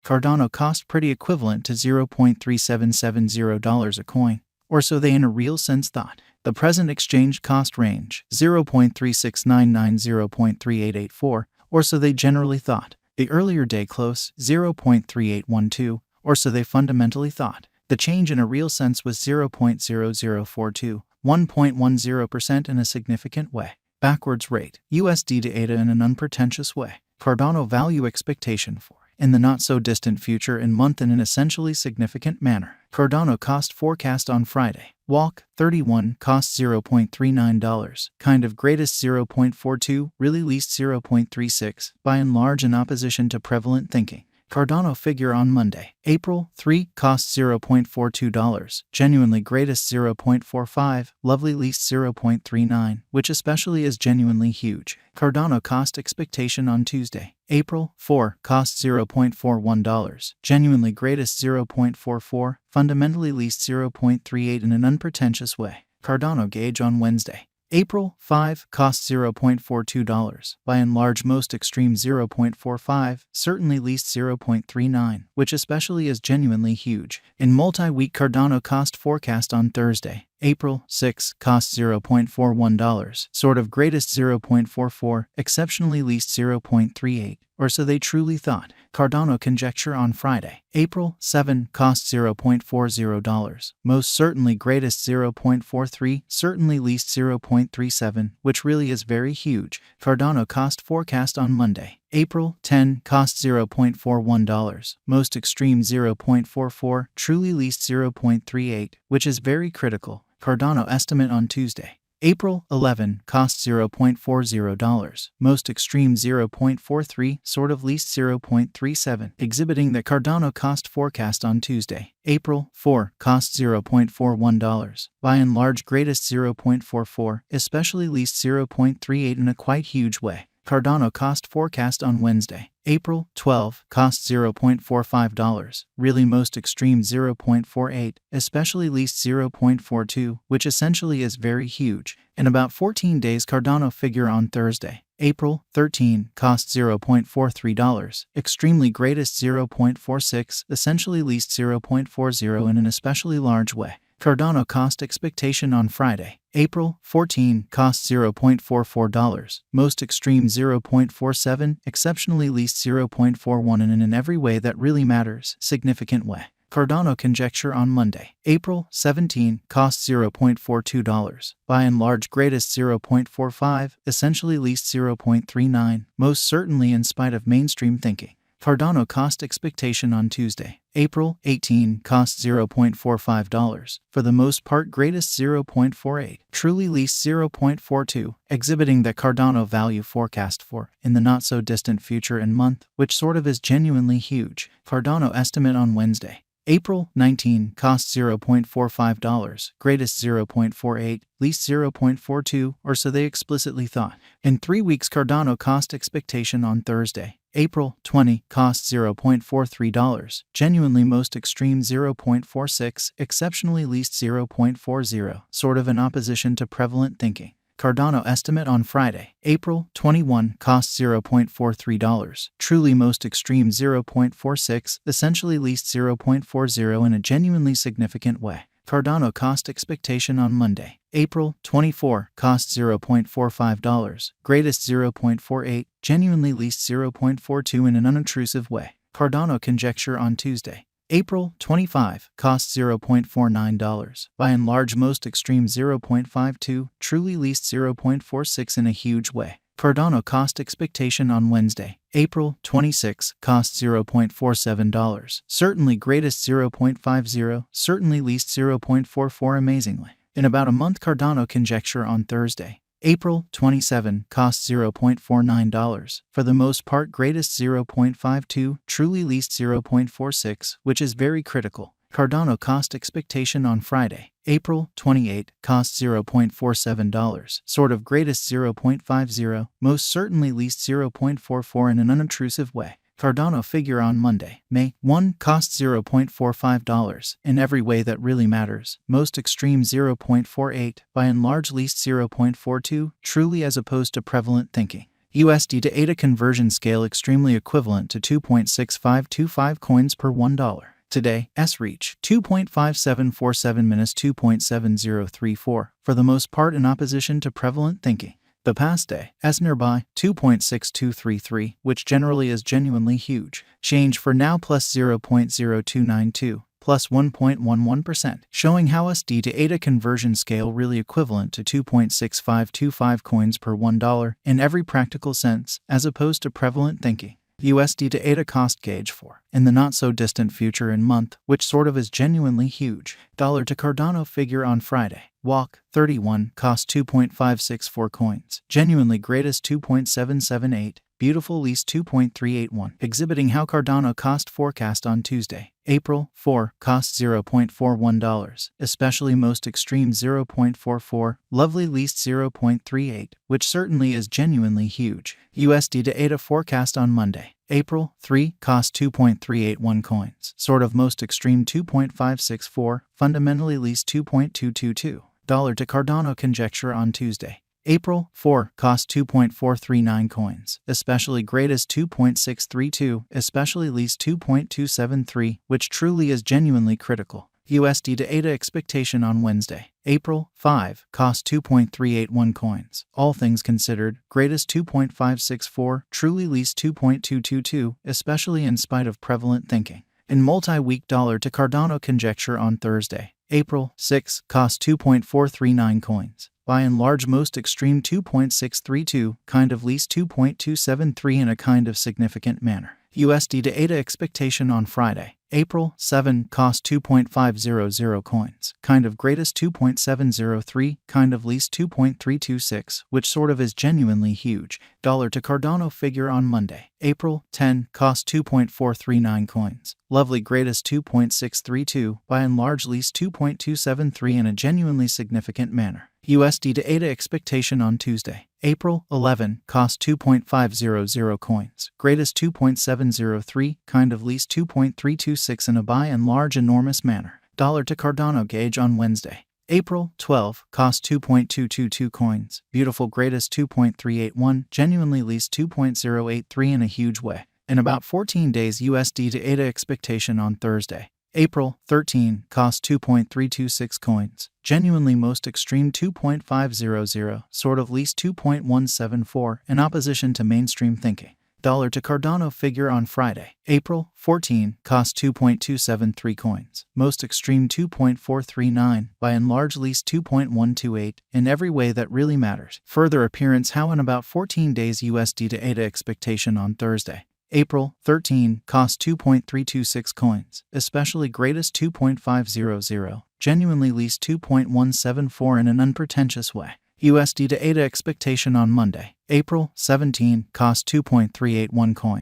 Cardano cost pretty equivalent to $0.3770 a coin, or so they in a real sense thought. The present exchange cost range, 0.3699-0.3884, or so they generally thought. The earlier day close, 0.3812, or so they fundamentally thought. The change in a real sense was 0.0042, 1.10% in a significant way. Backwards rate, USD to ADA in an unpretentious way. Cardano value expectation for, in the not-so-distant future and month in an essentially significant manner. Cardano cost forecast on Friday. Walk, 31, cost $0.39, kind of greatest 0.42, really least 0.36, by and large in opposition to prevalent thinking. Cardano figure on Monday. April 3, cost $0.42, genuinely greatest 0.45, lovely least 0.39, which especially is genuinely huge. Cardano cost expectation on Tuesday. April 4, cost $0.41, genuinely greatest 0.44, fundamentally least 0.38 in an unpretentious way. Cardano gauge on Wednesday. April 5, cost $0.42, by and large most extreme 0.45, certainly least 0.39, which especially is genuinely huge. In multi-week Cardano cost forecast on Thursday. April 6, cost $0.41, sort of greatest 0.44, exceptionally least 0.38, or so they truly thought. Cardano conjecture on Friday. April 7, cost $0.40, most certainly greatest 0.43, certainly least 0.37, which really is very huge. Cardano cost forecast on Monday. April 10, cost $0.41, most extreme 0.44, truly least 0.38, which is very critical. Cardano estimate on Tuesday. April 11, cost $0.40, most extreme 0.43, sort of least 0.37, exhibiting the Cardano cost forecast on Tuesday. April 4, cost $0.41, by and large greatest 0.44, especially least 0.38 in a quite huge way. Cardano cost forecast on Wednesday. April 12, cost $0.45, really most extreme 0.48, especially least 0.42, which essentially is very huge. In about 14 days Cardano figure on Thursday. April 13, cost $0.43, extremely greatest 0.46, essentially least 0.40 in an especially large way. Cardano cost expectation on Friday. April 14, cost $0.44, most extreme 0.47, exceptionally least 0.41 in an every way that really matters, significant way. Cardano conjecture on Monday. April 17, cost $0.42, by and large greatest 0.45, essentially least 0.39, most certainly in spite of mainstream thinking. Cardano cost expectation on Tuesday. April 18, cost $0.45, for the most part greatest 0.48, truly least 0.42, exhibiting the Cardano value forecast for, in the not-so-distant future and month, which sort of is genuinely huge. Cardano estimate on Wednesday. April 19, cost $0.45, greatest 0.48, least 0.42, or so they explicitly thought. In 3 weeks Cardano cost expectation on Thursday. April 20, cost $0.43, genuinely most extreme 0.46, exceptionally least 0.40, sort of in opposition to prevalent thinking. Cardano estimate on Friday. April 21, cost $0.43, truly most extreme 0.46, essentially least 0.40 in a genuinely significant way. Cardano cost expectation on Monday. April 24, cost $0.45, greatest 0.48, genuinely least 0.42 in an unobtrusive way. Cardano conjecture on Tuesday. April 25, cost $0.49, by and large most extreme 0.52, truly least 0.46 in a huge way. Cardano cost expectation on Wednesday. April 26, cost $0.47, certainly greatest 0.50, certainly least 0.44 amazingly. In about a month Cardano conjecture on Thursday. April 27, cost $0.49, for the most part greatest 0.52, truly least 0.46, which is very critical. Cardano cost expectation on Friday. April 28, cost $0.47, sort of greatest 0.50, most certainly least 0.44 in an unobtrusive way. Cardano figure on Monday. May 1, cost $0.45, in every way that really matters, most extreme 0.48, by and large least 0.42, truly as opposed to prevalent thinking. USD to ADA conversion scale extremely equivalent to 2.6525 coins per $1. Today, S reach 2.5747-2.7034 for the most part in opposition to prevalent thinking. The past day, S nearby 2.6233, which generally is genuinely huge. Change for now plus 0.0292. Plus 1.11%, showing how USD to ADA conversion scale really equivalent to 2.6525 coins per $1 in every practical sense, as opposed to prevalent thinking. USD to ADA cost gauge for, in the not-so-distant future and month, which sort of is genuinely huge. Dollar to Cardano figure on Friday. Walk, 31, cost 2.564 coins. Genuinely greatest 2.778. Beautiful least 2.381, exhibiting how Cardano cost forecast on Tuesday, April 4, cost $0.41, especially most extreme 0.44, lovely least 0.38, which certainly is genuinely huge. USD to ADA forecast on Monday, April 3, cost 2.381 coins, sort of most extreme 2.564, fundamentally least 2.222. Dollar to Cardano conjecture on Tuesday, April 4, cost 2.439 coins, especially greatest 2.632, especially least 2.273, which truly is genuinely critical. USD to ADA expectation on Wednesday, April 5, cost 2.381 coins. All things considered, greatest 2.564, truly least 2.222, especially in spite of prevalent thinking. In multi-week dollar to Cardano conjecture on Thursday, April 6, cost 2.439 coins. By and large most extreme 2.632, kind of least 2.273 in a kind of significant manner. USD to ADA expectation on Friday, April 7, cost 2.500 coins, kind of greatest 2.703, kind of least 2.326, which sort of is genuinely huge. Dollar to Cardano figure on Monday, April 10, cost 2.439 coins, lovely greatest 2.632, by and large least 2.273 in a genuinely significant manner. USD to ADA expectation on Tuesday, April 11, cost 2.500 coins, greatest 2.703, kind of least 2.326 in a by and large enormous manner. Dollar to Cardano gauge on Wednesday, April 12, cost 2.222 coins, beautiful greatest 2.381, genuinely least 2.083 in a huge way. In about 14 days USD to ADA expectation on Thursday, April 13, cost 2.326 coins, genuinely most extreme 2.500, sort of least 2.174, in opposition to mainstream thinking. Dollar to Cardano figure on Friday, April 14, cost 2.273 coins, most extreme 2.439, by and large least 2.128, in every way that really matters. Further appearance how in about 14 days USD to ADA expectation on Thursday, April 13, cost 2.326 coins, especially greatest 2.500, genuinely least 2.174 in an unpretentious way. USD to ADA expectation on Monday, April 17, cost 2.381 coins.